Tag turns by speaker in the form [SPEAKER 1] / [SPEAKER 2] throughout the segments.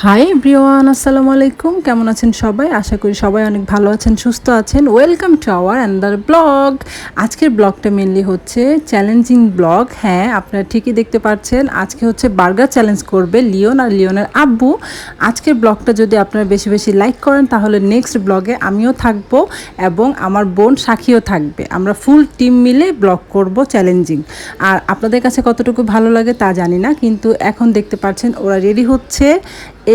[SPEAKER 1] Hi everyone, আসসালামু আলাইকুম। কেমন আছেন সবাই? আশা করি সবাই অনেক ভালো আছেন, সুস্থ আছেন। Welcome to our another blog. আজকের ব্লগটা মেনলি হচ্ছে চ্যালেঞ্জিং ব্লগ। হ্যাঁ, আপনারা ঠিকই দেখতে পাচ্ছেন, আজকে হচ্ছে বার্গার চ্যালেঞ্জ করবে লিওন আর লিওনের আব্বু। আজকের ব্লগটা যদি আপনারা বেশি বেশি লাইক করেন তাহলে নেক্সট ব্লগে আমিও থাকবো এবং আমার বোন সাক্ষীও থাকবে। আমরা ফুল টিম মিলে ব্লগ করব চ্যালেঞ্জিং। আর আপনাদের কাছে কতটুকু ভালো লাগে তা জানি না, কিন্তু এখন দেখতে পাচ্ছেন ওরা রেডি হচ্ছে।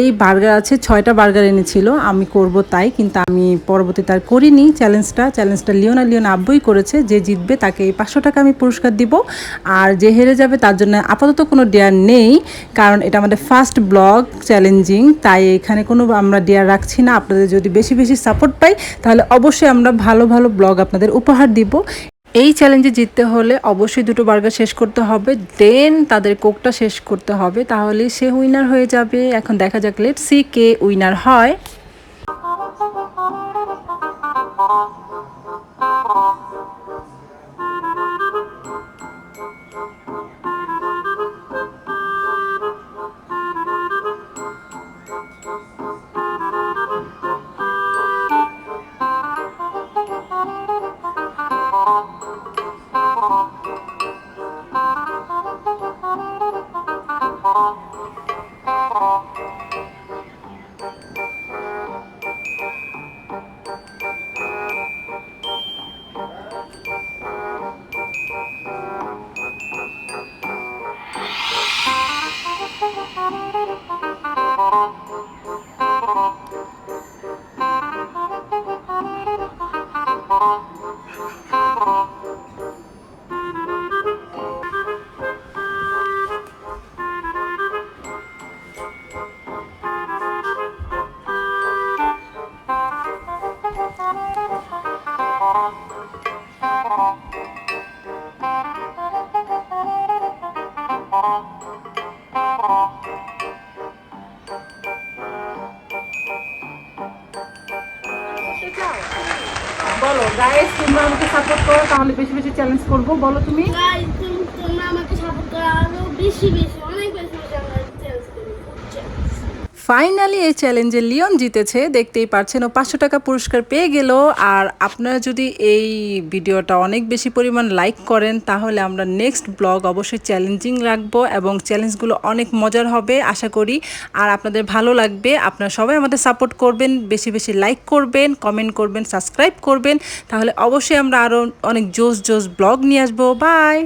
[SPEAKER 1] এই বার্গার আছে, 6টা বার্গার এনেছিল, আমি করব তাই, কিন্তু আমি পরবর্তীতে আর করিনি। চ্যালেঞ্জটা লিওন আব্বুই করেছে। যে জিতবে তাকে এই 500 টাকা আমি পুরস্কার দিব, আর যে হেরে যাবে তার জন্য আপাতত কোনো ডেয়ার নেই, কারণ এটা আমাদের ফার্স্ট ব্লগ চ্যালেঞ্জিং, তাই এখানে কোনো আমরা ডেয়ার রাখছি না। আপনাদের যদি বেশি বেশি সাপোর্ট পাই তাহলে অবশ্যই আমরা ভালো ভালো ব্লগ আপনাদের উপহার দিব। এই চ্যালেঞ্জে জিততে হলে অবশ্যই 2টো বার্গার শেষ করতে হবে, দেন তাদের কোকটা শেষ করতে হবে, তাহলে সে উইনার হয়ে যাবে। এখন দেখা যাক, লেটস সি কে উইনার হয়। বলো গাইস, তোমরা আমাকে সাপোর্ট করো, তাহলে বেশি বেশি চ্যালেঞ্জ করব। বলো তুমি।
[SPEAKER 2] গাইস, তোমরা আমাকে সাপোর্ট করো, আরো বেশি বেশি অনেক বেশি চ্যালেঞ্জ করব।
[SPEAKER 1] ফাইনালি এই চ্যালেঞ্জে লিওন জিতেছে, দেখতেই পাচ্ছেন। ও 500 টাকা পুরস্কার পেয়ে গেল। আর আপনারা যদি এই ভিডিওটা অনেক বেশি পরিমাণ লাইক করেন তাহলে আমরা নেক্সট ব্লগ অবশ্যই চ্যালেঞ্জিং রাখবো এবং চ্যালেঞ্জগুলো অনেক মজার হবে আশা করি। আর আপনাদের ভালো লাগবে। আপনারা সবাই আমাদের সাপোর্ট করবেন, বেশি বেশি লাইক করবেন, কমেন্ট করবেন, সাবস্ক্রাইব করবেন, তাহলে অবশ্যই আমরা আরও অনেক জোস ব্লগ নিয়ে আসবো। বাই।